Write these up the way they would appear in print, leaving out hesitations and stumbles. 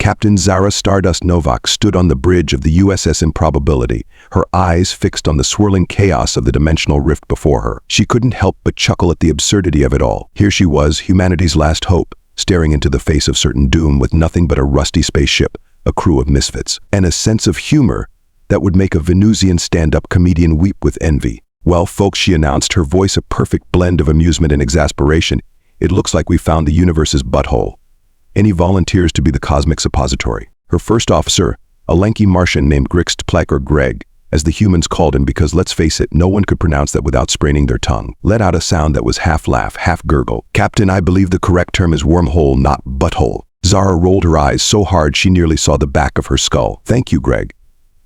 Captain Zara Stardust Novak stood on the bridge of the USS Improbability, her eyes fixed on the swirling chaos of the dimensional rift before her. She couldn't help but chuckle at the absurdity of it all. Here she was, humanity's last hope, staring into the face of certain doom with nothing but a rusty spaceship, a crew of misfits, and a sense of humor that would make a Venusian stand-up comedian weep with envy. "Well, folks," she announced, her voice a perfect blend of amusement and exasperation, "it looks like we found the universe's butthole. Any volunteers to be the cosmic suppository?" Her first officer, a lanky Martian named Grixtplek or Greg, as the humans called him because, let's face it, no one could pronounce that without spraining their tongue, let out a sound that was half laugh, half gurgle. "Captain, I believe the correct term is wormhole, not butthole." Zara rolled her eyes so hard she nearly saw the back of her skull. "Thank you, Greg.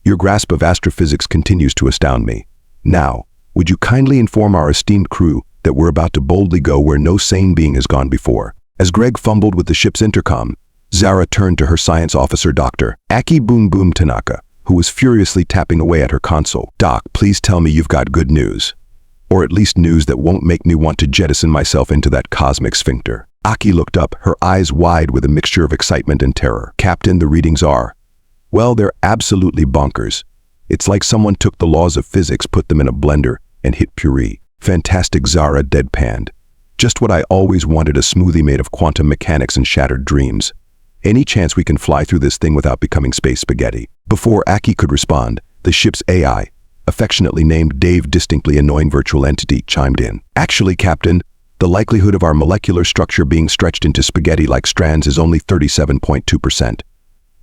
Your grasp of astrophysics continues to astound me. Now, would you kindly inform our esteemed crew that we're about to boldly go where no sane being has gone before?" As Greg fumbled with the ship's intercom, Zara turned to her science officer, Dr. Aki Boom Boom Tanaka, who was furiously tapping away at her console. "Doc, please tell me you've got good news. Or at least news that won't make me want to jettison myself into that cosmic sphincter." Aki looked up, her eyes wide with a mixture of excitement and terror. "Captain, the readings are, well, they're absolutely bonkers. It's like someone took the laws of physics, put them in a blender, and hit puree." "Fantastic," Zara deadpanned. "Just what I always wanted, a smoothie made of quantum mechanics and shattered dreams. Any chance we can fly through this thing without becoming space spaghetti?" Before Aki could respond, the ship's AI, affectionately named Dave, distinctly annoying virtual entity, chimed in. "Actually, Captain, the likelihood of our molecular structure being stretched into spaghetti-like strands is only 37.2%.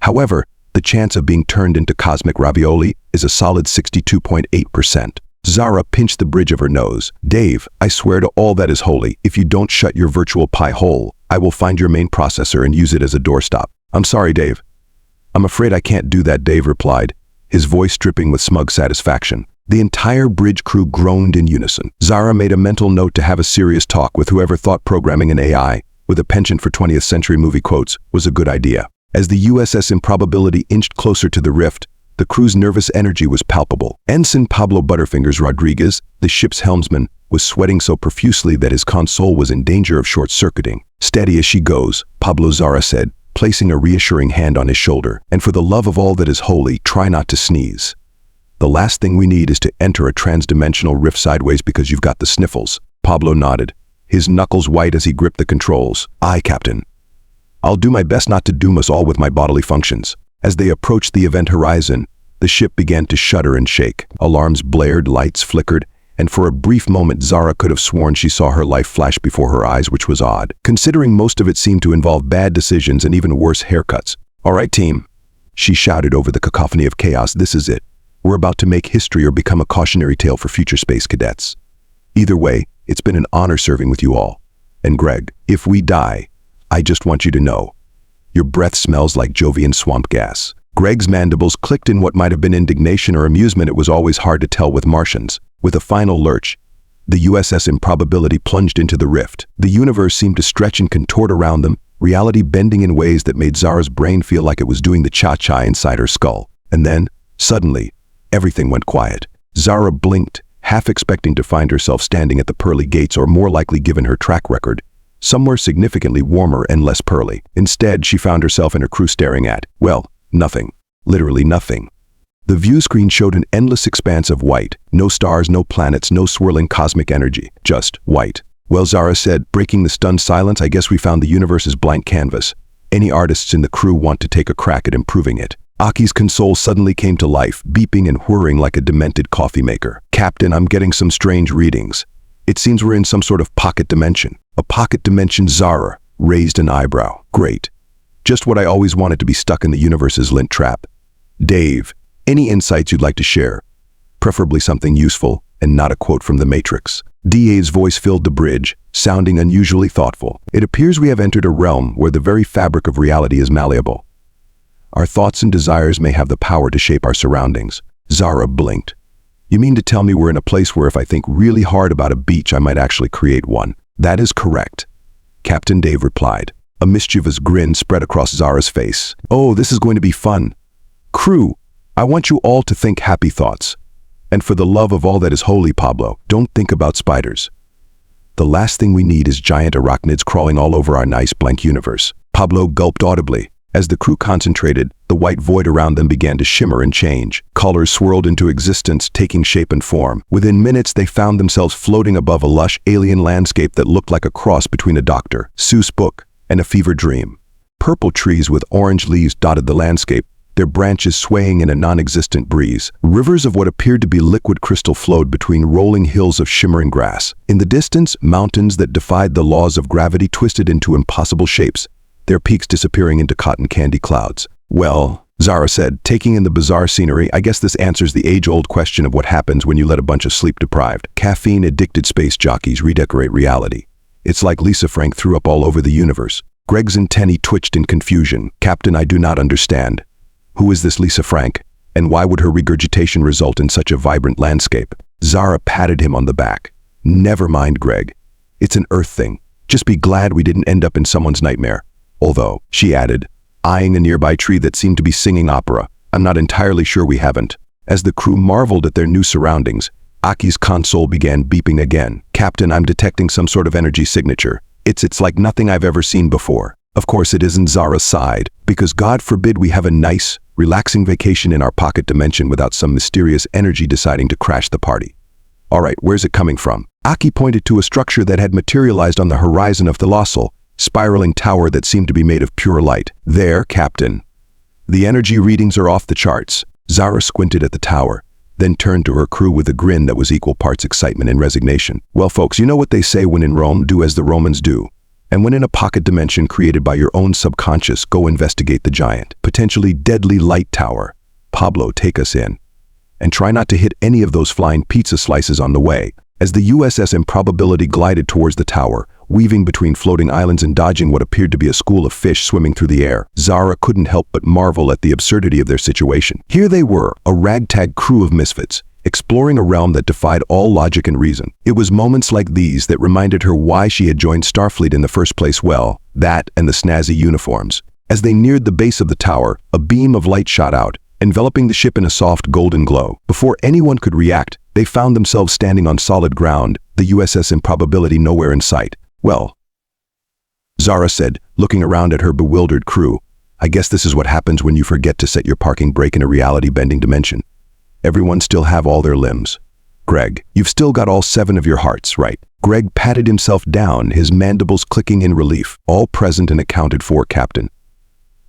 However, the chance of being turned into cosmic ravioli is a solid 62.8%. Zara pinched the bridge of her nose. "Dave, I swear to all that is holy, if you don't shut your virtual pie hole, I will find your main processor and use it as a doorstop." "I'm sorry, Dave. I'm afraid I can't do that," Dave replied, his voice dripping with smug satisfaction. The entire bridge crew groaned in unison. Zara made a mental note to have a serious talk with whoever thought programming an AI, with a penchant for 20th century movie quotes, was a good idea. As the USS Improbability inched closer to the rift, the crew's nervous energy was palpable. Ensign Pablo Butterfingers Rodriguez, the ship's helmsman, was sweating so profusely that his console was in danger of short-circuiting. "Steady as she goes," Pablo, Zara said, placing a reassuring hand on his shoulder. "And for the love of all that is holy, try not to sneeze. The last thing we need is to enter a transdimensional rift sideways because you've got the sniffles." Pablo nodded, his knuckles white as he gripped the controls. "Aye, Captain. I'll do my best not to doom us all with my bodily functions." As they approached the event horizon, the ship began to shudder and shake. Alarms blared, lights flickered, and for a brief moment Zara could have sworn she saw her life flash before her eyes, which was odd, considering most of it seemed to involve bad decisions and even worse haircuts. "All right, team," she shouted over the cacophony of chaos, "this is it. We're about to make history or become a cautionary tale for future space cadets. Either way, it's been an honor serving with you all. And Greg, if we die, I just want you to know, your breath smells like Jovian swamp gas." Greg's mandibles clicked in what might have been indignation or amusement. It was always hard to tell with Martians. With a final lurch, the USS Improbability plunged into the rift. The universe seemed to stretch and contort around them, reality bending in ways that made Zara's brain feel like it was doing the cha-cha inside her skull. And then, suddenly, everything went quiet. Zara blinked, half expecting to find herself standing at the pearly gates, or more likely, given her track record, somewhere significantly warmer and less pearly. Instead, she found herself and her crew staring at, well, nothing. Literally nothing. The view screen showed an endless expanse of white. No stars, no planets, no swirling cosmic energy. Just white. "Well," Zara said, breaking the stunned silence, "I guess we found the universe's blank canvas. Any artists in the crew want to take a crack at improving it?" Aki's console suddenly came to life, beeping and whirring like a demented coffee maker. "Captain, I'm getting some strange readings. It seems we're in some sort of pocket dimension." "A pocket dimension?" Zara raised an eyebrow. "Great. Just what I always wanted to be stuck in the universe's lint trap." "Dave, any insights you'd like to share? Preferably something useful and not a quote from the Matrix." Dave's voice filled the bridge, sounding unusually thoughtful. "It appears we have entered a realm where the very fabric of reality is malleable. Our thoughts and desires may have the power to shape our surroundings." Zara blinked. "You mean to tell me we're in a place where if I think really hard about a beach, I might actually create one?" "That is correct," Captain Dave replied. A mischievous grin spread across Zara's face. "Oh, this is going to be fun. Crew, I want you all to think happy thoughts. And for the love of all that is holy, Pablo, don't think about spiders. The last thing we need is giant arachnids crawling all over our nice blank universe." Pablo gulped audibly. As the crew concentrated, the white void around them began to shimmer and change. Colors swirled into existence, taking shape and form. Within minutes, they found themselves floating above a lush alien landscape that looked like a cross between a Dr. Seuss book and a fever dream. Purple trees with orange leaves dotted the landscape, their branches swaying in a non-existent breeze. Rivers of what appeared to be liquid crystal flowed between rolling hills of shimmering grass. In the distance, mountains that defied the laws of gravity twisted into impossible shapes, their peaks disappearing into cotton candy clouds. "Well," Zara said, taking in the bizarre scenery, "I guess this answers the age-old question of what happens when you let a bunch of sleep-deprived, caffeine-addicted space jockeys redecorate reality. It's like Lisa Frank threw up all over the universe." Greg's antennae twitched in confusion. "Captain, I do not understand. Who is this Lisa Frank, and why would her regurgitation result in such a vibrant landscape?" Zara patted him on the back. "Never mind, Greg. It's an Earth thing. Just be glad we didn't end up in someone's nightmare. Although," she added, eyeing a nearby tree that seemed to be singing opera, "I'm not entirely sure we haven't." As the crew marveled at their new surroundings, Aki's console began beeping again. "Captain, I'm detecting some sort of energy signature. It's like nothing I've ever seen before." Of course it isn't, Zara sighed, because God forbid we have a nice, relaxing vacation in our pocket dimension without some mysterious energy deciding to crash the party. "All right, where's it coming from?" Aki pointed to a structure that had materialized on the horizon of the colossal, spiraling tower that seemed to be made of pure light. "There, Captain. The energy readings are off the charts." Zara squinted at the tower, then turned to her crew with a grin that was equal parts excitement and resignation. "Well, folks, you know what they say, when in Rome, do as the Romans do. And when in a pocket dimension created by your own subconscious, go investigate the giant, potentially deadly light tower. Pablo, take us in. And try not to hit any of those flying pizza slices on the way." As the USS Improbability glided towards the tower, weaving between floating islands and dodging what appeared to be a school of fish swimming through the air, Zara couldn't help but marvel at the absurdity of their situation. Here they were, a ragtag crew of misfits, exploring a realm that defied all logic and reason. It was moments like these that reminded her why she had joined Starfleet in the first place. Well, that and the snazzy uniforms. As they neared the base of the tower, a beam of light shot out, enveloping the ship in a soft golden glow. Before anyone could react, they found themselves standing on solid ground, the USS Improbability nowhere in sight. "Well," Zara said, looking around at her bewildered crew, "I guess this is what happens when you forget to set your parking brake in a reality-bending dimension. Everyone still have all their limbs. Greg, you've still got all 7 of your hearts, right?" Greg patted himself down, his mandibles clicking in relief. "All present and accounted for, Captain.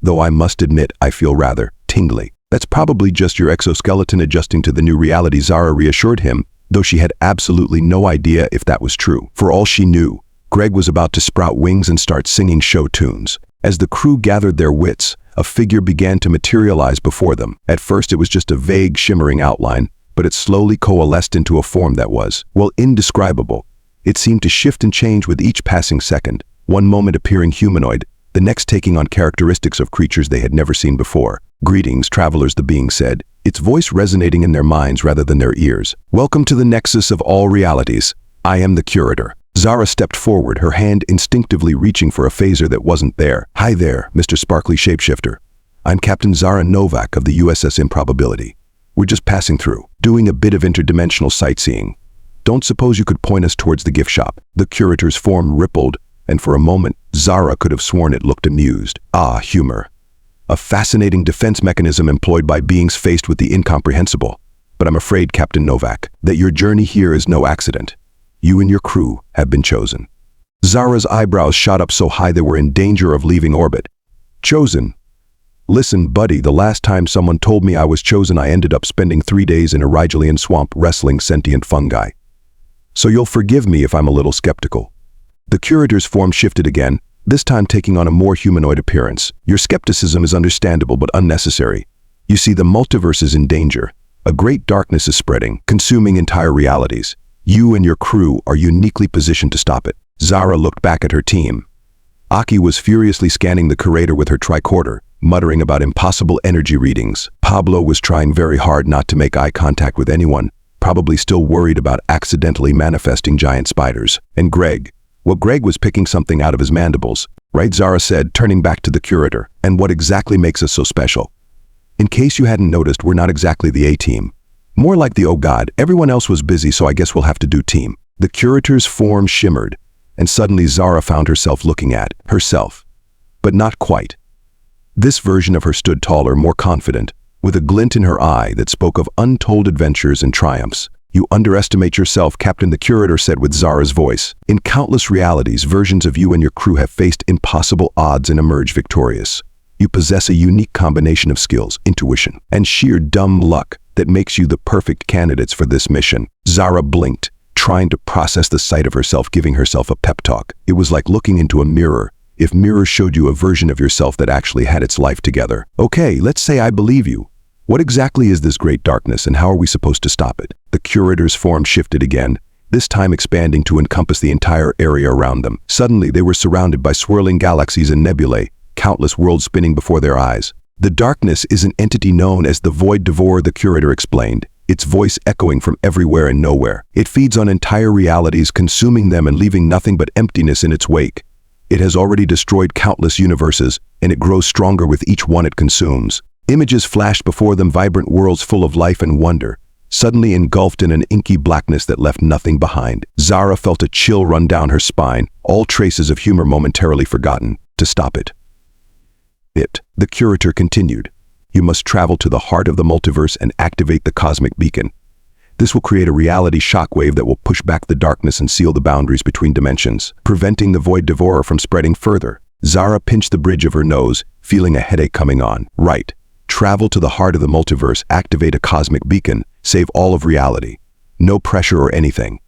Though I must admit I feel rather tingly." "That's probably just your exoskeleton adjusting to the new reality," Zara reassured him, though she had absolutely no idea if that was true. For all she knew, Greg was about to sprout wings and start singing show tunes. As the crew gathered their wits, a figure began to materialize before them. At first it was just a vague, shimmering outline, but it slowly coalesced into a form that was, well, indescribable. It seemed to shift and change with each passing second, one moment appearing humanoid, the next taking on characteristics of creatures they had never seen before. "Greetings, travelers," the being said, its voice resonating in their minds rather than their ears. "Welcome to the nexus of all realities. I am the curator." Zara stepped forward, her hand instinctively reaching for a phaser that wasn't there. "Hi there, Mr. Sparkly Shapeshifter. I'm Captain Zara Novak of the USS Improbability. We're just passing through, doing a bit of interdimensional sightseeing. Don't suppose you could point us towards the gift shop?" The curator's form rippled, and for a moment, Zara could have sworn it looked amused. Ah, humor. A fascinating defense mechanism employed by beings faced with the incomprehensible. But I'm afraid, Captain Novak, that your journey here is no accident. You and your crew have been chosen. Zara's eyebrows shot up so high they were in danger of leaving orbit. "Chosen? Listen, buddy, the last time someone told me I was chosen, I ended up spending 3 days in a Rigelian swamp wrestling sentient fungi. So you'll forgive me if I'm a little skeptical." The curator's form shifted again, this time taking on a more humanoid appearance. "Your skepticism is understandable but unnecessary. You see, the multiverse is in danger. A great darkness is spreading, consuming entire realities. You and your crew are uniquely positioned to stop it." Zara looked back at her team. Aki was furiously scanning the curator with her tricorder, muttering about impossible energy readings. Pablo was trying very hard not to make eye contact with anyone, probably still worried about accidentally manifesting giant spiders. And Greg was picking something out of his mandibles. "Right," Zara said, turning back to the curator. "And what exactly makes us so special? In case you hadn't noticed, we're not exactly the A-team. More like the oh god, everyone else was busy, so I guess we'll have to do team." The curator's form shimmered, and suddenly Zara found herself looking at herself. But not quite. This version of her stood taller, more confident, with a glint in her eye that spoke of untold adventures and triumphs. "You underestimate yourself," Captain the Curator said with Zara's voice. "In countless realities, versions of you and your crew have faced impossible odds and emerged victorious. You possess a unique combination of skills, intuition, and sheer dumb luck that makes you the perfect candidates for this mission." Zara blinked, trying to process the sight of herself giving herself a pep talk. It was like looking into a mirror, if mirrors showed you a version of yourself that actually had its life together. "Okay, let's say I believe you. What exactly is this great darkness, and how are we supposed to stop it?" The Curator's form shifted again, this time expanding to encompass the entire area around them. Suddenly, they were surrounded by swirling galaxies and nebulae, countless worlds spinning before their eyes. "The darkness is an entity known as the Void Devourer," the Curator explained, its voice echoing from everywhere and nowhere. "It feeds on entire realities, consuming them and leaving nothing but emptiness in its wake. It has already destroyed countless universes, and it grows stronger with each one it consumes." Images flashed before them, vibrant worlds full of life and wonder, suddenly engulfed in an inky blackness that left nothing behind. Zara felt a chill run down her spine, all traces of humor momentarily forgotten. "To stop it," the Curator continued, "you must travel to the heart of the multiverse and activate the cosmic beacon. This will create a reality shockwave that will push back the darkness and seal the boundaries between dimensions, preventing the Void Devourer from spreading further." Zara pinched the bridge of her nose, feeling a headache coming on. "Right. Travel to the heart of the multiverse, activate a cosmic beacon, save all of reality. No pressure or anything.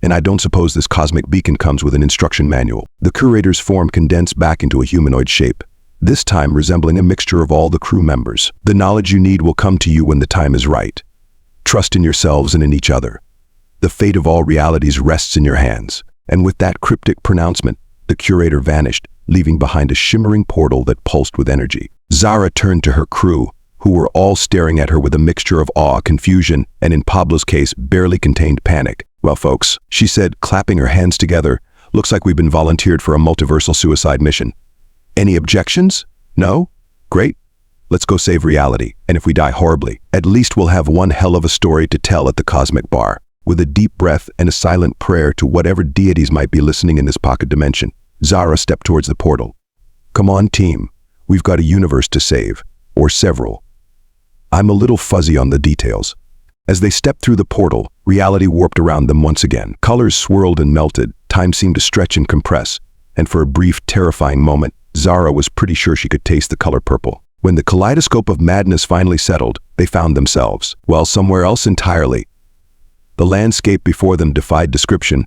And I don't suppose this cosmic beacon comes with an instruction manual." The Curator's form condensed back into a humanoid shape, this time resembling a mixture of all the crew members. "The knowledge you need will come to you when the time is right. Trust in yourselves and in each other. The fate of all realities rests in your hands." And with that cryptic pronouncement, the Curator vanished, leaving behind a shimmering portal that pulsed with energy. Zara turned to her crew, who were all staring at her with a mixture of awe, confusion, and in Pablo's case, barely contained panic. "Well, folks," she said, clapping her hands together, "looks like we've been volunteered for a multiversal suicide mission. Any objections? No? Great. Let's go save reality, and if we die horribly, at least we'll have one hell of a story to tell at the cosmic bar." With a deep breath and a silent prayer to whatever deities might be listening in this pocket dimension, Zara stepped towards the portal. "Come on, team. We've got a universe to save, or several." I'm a little fuzzy on the details. As they stepped through the portal, reality warped around them once again. Colors swirled and melted, time seemed to stretch and compress, and for a brief, terrifying moment, Zara was pretty sure she could taste the color purple. When the kaleidoscope of madness finally settled, they found themselves, well, somewhere else entirely. The landscape before them defied description,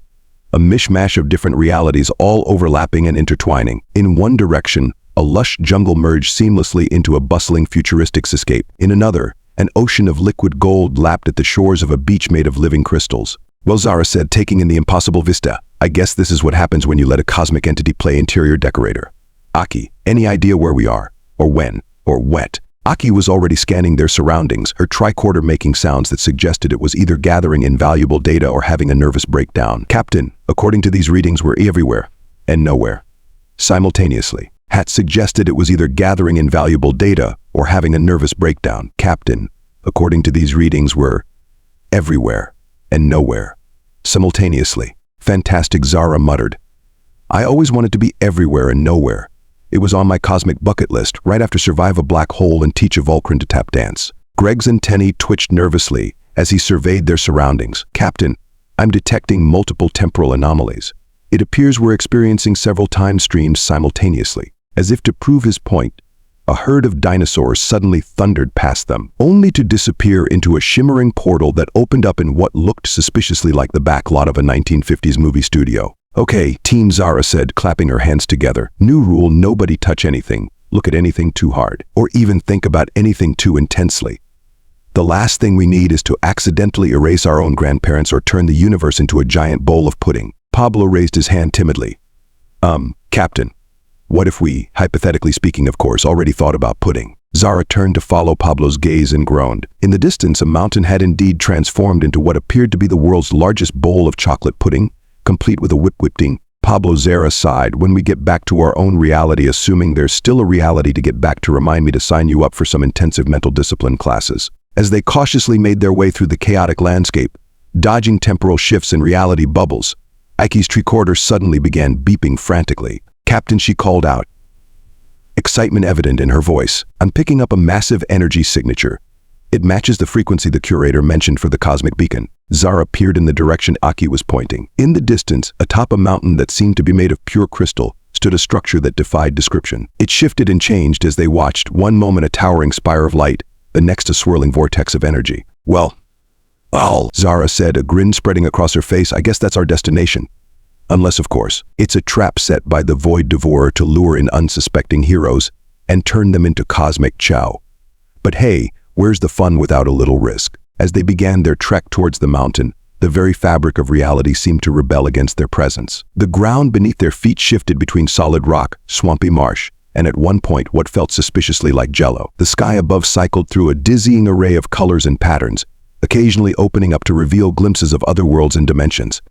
a mishmash of different realities all overlapping and intertwining. In one direction, a lush jungle merged seamlessly into a bustling futuristic escape. In another, an ocean of liquid gold lapped at the shores of a beach made of living crystals. "Well," Zara said, taking in the impossible vista, "I guess this is what happens when you let a cosmic entity play interior decorator." "Aki, any idea where we are? Or when? Or what?" Aki was already scanning their surroundings, her tricorder making sounds that suggested it was either gathering invaluable data or having a nervous breakdown. "Captain, according to these readings, we're everywhere and nowhere simultaneously." Hat suggested it was either gathering invaluable data or having a nervous breakdown. "Captain, according to these readings, we're everywhere and nowhere simultaneously." "Fantastic," Zara muttered. "I always wanted to be everywhere and nowhere. It was on my cosmic bucket list, right after survive a black hole and teach a Vulcan to tap dance." Greg's antennae twitched nervously as he surveyed their surroundings. "Captain, I'm detecting multiple temporal anomalies. It appears we're experiencing several time streams simultaneously." As if to prove his point, a herd of dinosaurs suddenly thundered past them, only to disappear into a shimmering portal that opened up in what looked suspiciously like the back lot of a 1950s movie studio. "Okay, team," Zara said, clapping her hands together. "New rule, nobody touch anything, look at anything too hard, or even think about anything too intensely. The last thing we need is to accidentally erase our own grandparents or turn the universe into a giant bowl of pudding." Pablo raised his hand timidly. Captain, what if we, hypothetically speaking of course, already thought about pudding?" Zara turned to follow Pablo's gaze and groaned. In the distance, a mountain had indeed transformed into what appeared to be the world's largest bowl of chocolate pudding, complete with a whipping. Pablo, Zara sighed. "When we get back to our own reality, assuming there's still a reality to get back, to remind me to sign you up for some intensive mental discipline classes." As they cautiously made their way through the chaotic landscape, dodging temporal shifts and reality bubbles, Ike's tricorder suddenly began beeping frantically. "Captain," she called out, excitement evident in her voice. "I'm picking up a massive energy signature. It matches the frequency the curator mentioned for the cosmic beacon." Zara peered in the direction Aki was pointing. In the distance, atop a mountain that seemed to be made of pure crystal, stood a structure that defied description. It shifted and changed as they watched, one moment a towering spire of light, the next a swirling vortex of energy. "Well, Zara said, a grin spreading across her face. "I guess that's our destination. Unless, of course, it's a trap set by the Void Devourer to lure in unsuspecting heroes and turn them into cosmic chow. But hey, where's the fun without a little risk?" As they began their trek towards the mountain, the very fabric of reality seemed to rebel against their presence. The ground beneath their feet shifted between solid rock, swampy marsh, and at one point what felt suspiciously like jello. The sky above cycled through a dizzying array of colors and patterns, occasionally opening up to reveal glimpses of other worlds and dimensions.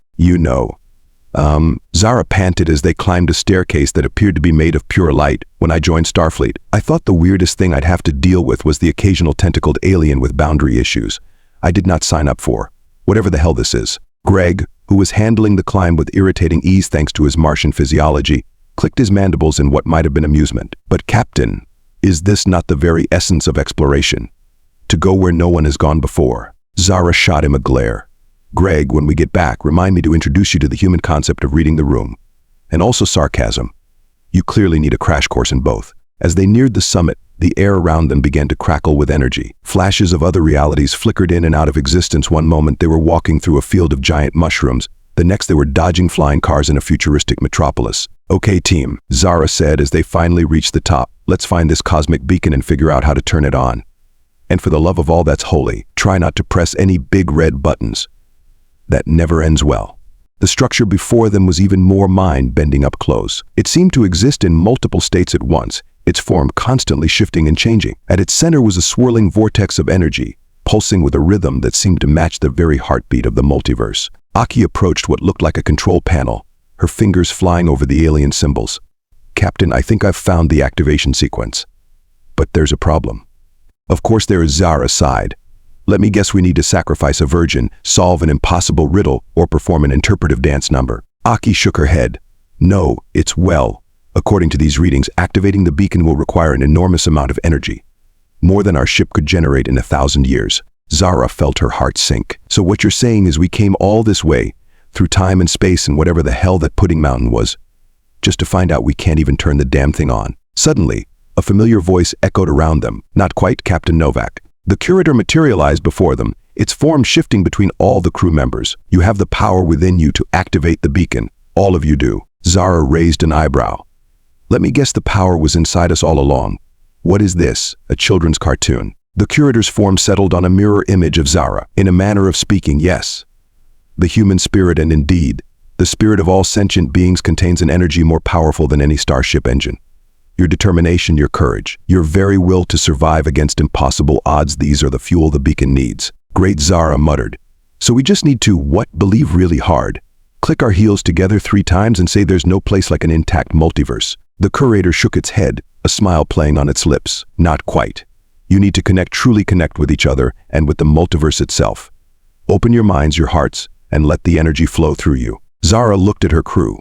Zara panted as they climbed a staircase that appeared to be made of pure light. "When I joined Starfleet, I thought the weirdest thing I'd have to deal with was the occasional tentacled alien with boundary issues. I did not sign up for whatever the hell this is." Greg, who was handling the climb with irritating ease thanks to his Martian physiology, clicked his mandibles in what might have been amusement. "But Captain, is this not the very essence of exploration? To go where no one has gone before?" Zara shot him a glare. "Greg, when we get back, remind me to introduce you to the human concept of reading the room. And also sarcasm. You clearly need a crash course in both." As they neared the summit, the air around them began to crackle with energy. Flashes of other realities flickered in and out of existence. One moment they were walking through a field of giant mushrooms. The next they were dodging flying cars in a futuristic metropolis. "Okay, team," Zara said as they finally reached the top. "Let's find this cosmic beacon and figure out how to turn it on. And for the love of all that's holy, try not to press any big red buttons. That never ends well." The structure before them was even more mind-bending up close. It seemed to exist in multiple states at once, its form constantly shifting and changing. At its center was a swirling vortex of energy, pulsing with a rhythm that seemed to match the very heartbeat of the multiverse. Aki approached what looked like a control panel, her fingers flying over the alien symbols. "Captain, I think I've found the activation sequence. But there's a problem." "Of course there is," Zara sighed. "Let me guess, we need to sacrifice a virgin, solve an impossible riddle, or perform an interpretive dance number." Aki shook her head. "No, according to these readings, activating the beacon will require an enormous amount of energy. More than our ship could generate in 1,000 years. Zara felt her heart sink. "So what you're saying is we came all this way, through time and space and whatever the hell that pudding mountain was, just to find out we can't even turn the damn thing on?" Suddenly, a familiar voice echoed around them. "Not quite, Captain Novak." The curator materialized before them, its form shifting between all the crew members. "You have the power within you to activate the beacon. All of you do." Zara raised an eyebrow. "Let me guess, the power was inside us all along. What is this, a children's cartoon?" The curator's form settled on a mirror image of Zara. "In a manner of speaking, yes. The human spirit, and indeed, the spirit of all sentient beings, contains an energy more powerful than any starship engine. Your determination, your courage, your very will to survive against impossible odds, these are the fuel the beacon needs." Great, Zara muttered. "So we just need to, believe really hard. Click our heels together 3 times and say there's no place like an intact multiverse." The curator shook its head, a smile playing on its lips. "Not quite. You need to truly connect with each other and with the multiverse itself. Open your minds, your hearts, and let the energy flow through you." Zara looked at her crew.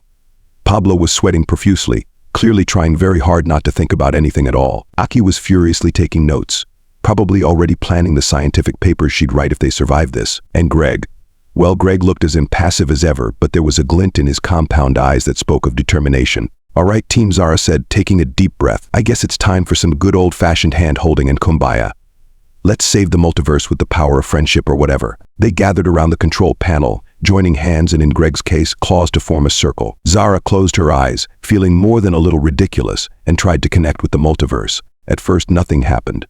Pablo was sweating profusely, clearly trying very hard not to think about anything at all. Aki was furiously taking notes, probably already planning the scientific papers she'd write if they survived this. And Greg looked as impassive as ever, but there was a glint in his compound eyes that spoke of determination. "All right, team," Zara said, taking a deep breath. "I guess it's time for some good old-fashioned hand-holding and kumbaya. Let's save the multiverse with the power of friendship or whatever." They gathered around the control panel, joining hands and, in Greg's case, claws to form a circle. Zara closed her eyes, feeling more than a little ridiculous, and tried to connect with the multiverse. At first, nothing happened.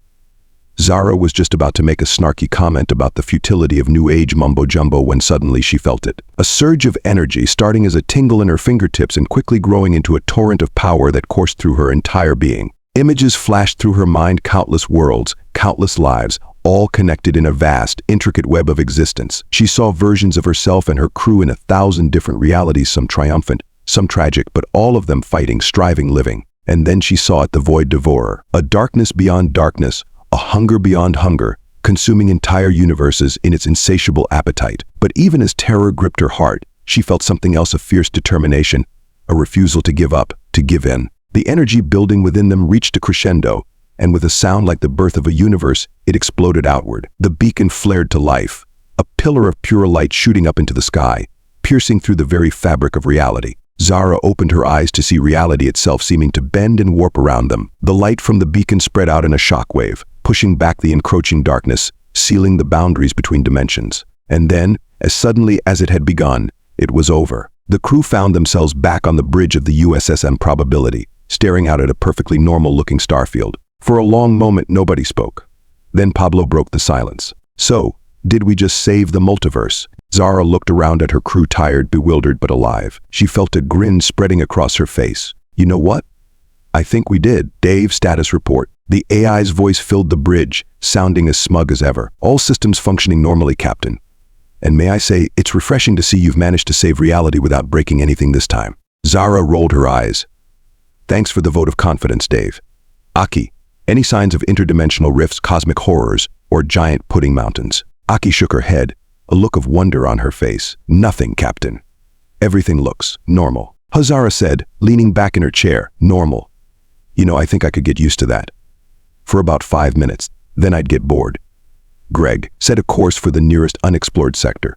Zara was just about to make a snarky comment about the futility of New Age mumbo-jumbo when suddenly she felt it. A surge of energy, starting as a tingle in her fingertips and quickly growing into a torrent of power that coursed through her entire being. Images flashed through her mind, countless worlds, countless lives, all connected in a vast, intricate web of existence. She saw versions of herself and her crew in 1,000 different realities, some triumphant, some tragic, but all of them fighting, striving, living. And then she saw it, the Void Devourer, a darkness beyond darkness, a hunger beyond hunger, consuming entire universes in its insatiable appetite. But even as terror gripped her heart, she felt something else, a fierce determination, a refusal to give up, to give in. The energy building within them reached a crescendo, and with a sound like the birth of a universe, it exploded outward. The beacon flared to life, a pillar of pure light shooting up into the sky, piercing through the very fabric of reality. Zara opened her eyes to see reality itself seeming to bend and warp around them. The light from the beacon spread out in a shockwave, pushing back the encroaching darkness, sealing the boundaries between dimensions. And then, as suddenly as it had begun, it was over. The crew found themselves back on the bridge of the USS Improbability, staring out at a perfectly normal-looking starfield. For a long moment, nobody spoke. Then Pablo broke the silence. "So, did we just save the multiverse?" Zara looked around at her crew, tired, bewildered, but alive. She felt a grin spreading across her face. "You know what? I think we did." Dave, status report. The AI's voice filled the bridge, sounding as smug as ever. "All systems functioning normally, Captain. And may I say, it's refreshing to see you've managed to save reality without breaking anything this time." Zara rolled her eyes. "Thanks for the vote of confidence, Dave. Aki, any signs of interdimensional rifts, cosmic horrors, or giant pudding mountains?" Aki shook her head, a look of wonder on her face. "Nothing, Captain. Everything looks normal." Zara said, leaning back in her chair. "Normal. You know, I think I could get used to that. For about 5 minutes, then I'd get bored." Greg set a course for the nearest unexplored sector.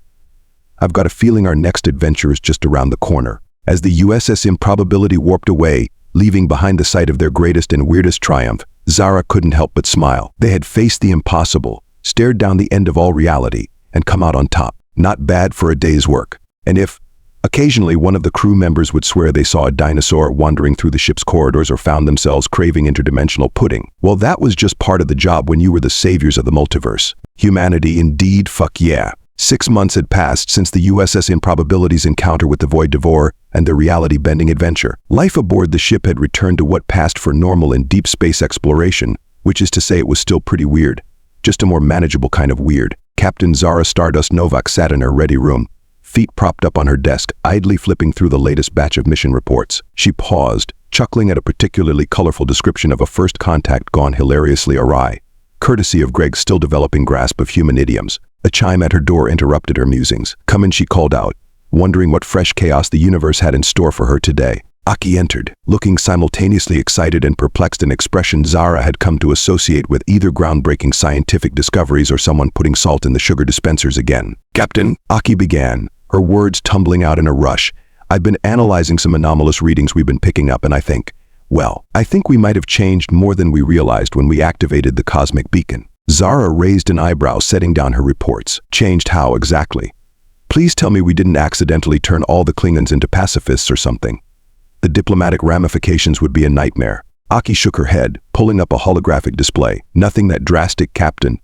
"I've got a feeling our next adventure is just around the corner." As the USS Improbability warped away, leaving behind the site of their greatest and weirdest triumph, Zara couldn't help but smile. They had faced the impossible, stared down the end of all reality, and come out on top. Not bad for a day's work. And if, occasionally, one of the crew members would swear they saw a dinosaur wandering through the ship's corridors or found themselves craving interdimensional pudding, well, that was just part of the job when you were the saviors of the multiverse. Humanity indeed, fuck yeah. 6 months had passed since the USS Improbability's encounter with the Void Devourer and their reality-bending adventure. Life aboard the ship had returned to what passed for normal in deep space exploration, which is to say it was still pretty weird. Just a more manageable kind of weird. Captain Zara Stardust Novak sat in her ready room, feet propped up on her desk, idly flipping through the latest batch of mission reports. She paused, chuckling at a particularly colorful description of a first contact gone hilariously awry, courtesy of Greg's still developing grasp of human idioms. A chime at her door interrupted her musings. "Come in," she called out, wondering what fresh chaos the universe had in store for her today. Aki entered, looking simultaneously excited and perplexed, an expression Zara had come to associate with either groundbreaking scientific discoveries or someone putting salt in the sugar dispensers again. "Captain," Aki began, her words tumbling out in a rush, "I've been analyzing some anomalous readings we've been picking up, and I think we might have changed more than we realized when we activated the cosmic beacon." Zara raised an eyebrow, setting down her reports. "Changed how exactly? Please tell me we didn't accidentally turn all the Klingons into pacifists or something. The diplomatic ramifications would be a nightmare." Aki shook her head, pulling up a holographic display. "Nothing that drastic, Captain.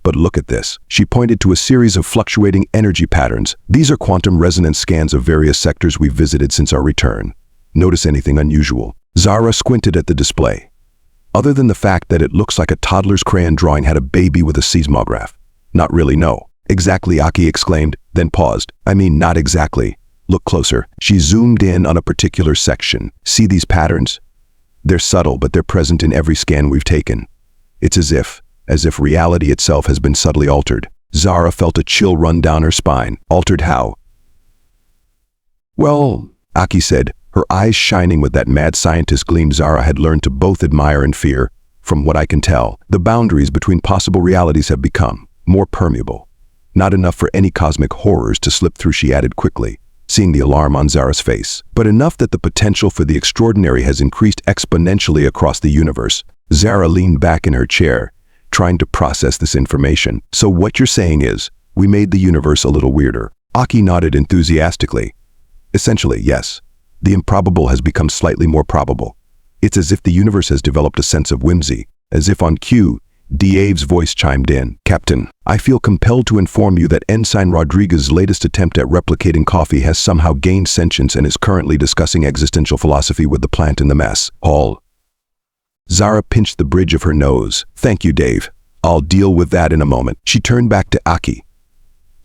But look at this." She pointed to a series of fluctuating energy patterns. "These are quantum resonance scans of various sectors we've visited since our return. Notice anything unusual?" Zara squinted at the display. "Other than the fact that it looks like a toddler's crayon drawing had a baby with a seismograph." "Not really, no." "Exactly," Aki exclaimed, then paused. "I mean, not exactly. Look closer." She zoomed in on a particular section. "See these patterns? They're subtle, but they're present in every scan we've taken. It's as if reality itself has been subtly altered." Zara felt a chill run down her spine. "Altered how?" "Well," Aki said, her eyes shining with that mad scientist gleam Zara had learned to both admire and fear. "From what I can tell, the boundaries between possible realities have become more permeable. Not enough for any cosmic horrors to slip through," she added quickly, seeing the alarm on Zara's face. "But enough that the potential for the extraordinary has increased exponentially across the universe." Zara leaned back in her chair, trying to process this information. "So what you're saying is, we made the universe a little weirder?" Aki nodded enthusiastically. "Essentially, yes. The improbable has become slightly more probable. It's as if the universe has developed a sense of whimsy." As if on cue, Dave's voice chimed in. "Captain, I feel compelled to inform you that Ensign Rodriguez's latest attempt at replicating coffee has somehow gained sentience and is currently discussing existential philosophy with the plant in the mess hall." Zara pinched the bridge of her nose. "Thank you, Dave. I'll deal with that in a moment." She turned back to Aki.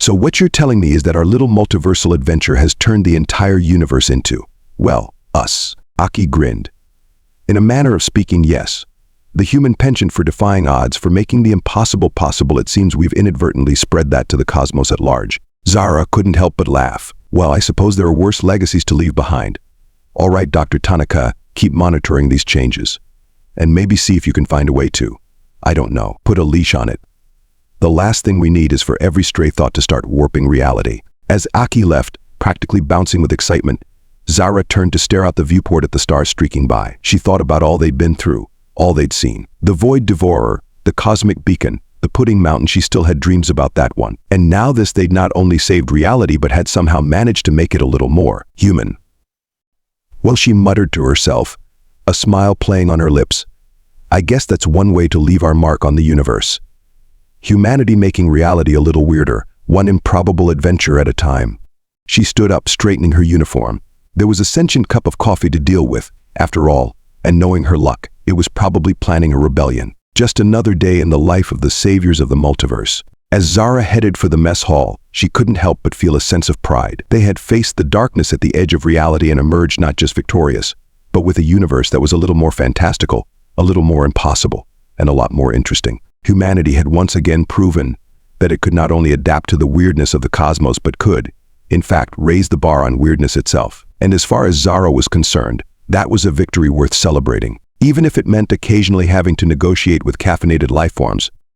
"So what you're telling me is that our little multiversal adventure has turned the entire universe into, well, us." Aki grinned. "In a manner of speaking, yes. The human penchant for defying odds, for making the impossible possible, it seems we've inadvertently spread that to the cosmos at large." Zara couldn't help but laugh. "Well, I suppose there are worse legacies to leave behind. All right, Dr. Tanaka, Keep monitoring these changes. And maybe see if you can find a way to, I don't know, put a leash on it. The last thing we need is for every stray thought to start warping reality. As Aki left, practically bouncing with excitement, Zara turned to stare out the viewport at the stars streaking by. She thought about all they'd been through, all they'd seen. The Void Devourer, the Cosmic Beacon, the Pudding Mountain. She still had dreams about that one. And now they'd not only saved reality but had somehow managed to make it a little more human. Well, she muttered to herself, a smile playing on her lips. I guess that's one way to leave our mark on the universe. Humanity making reality a little weirder, one improbable adventure at a time. She stood up, straightening her uniform. There was a sentient cup of coffee to deal with, after all, and knowing her luck, it was probably planning a rebellion. Just another day in the life of the saviors of the multiverse. As Zara headed for the mess hall, she couldn't help but feel a sense of pride. They had faced the darkness at the edge of reality and emerged not just victorious, but with a universe that was a little more fantastical, a little more impossible, and a lot more interesting. Humanity had once again proven that it could not only adapt to the weirdness of the cosmos but could, in fact, raise the bar on weirdness itself. And as far as Zara was concerned, that was a victory worth celebrating. Even if it meant occasionally having to negotiate with caffeinated lifeforms,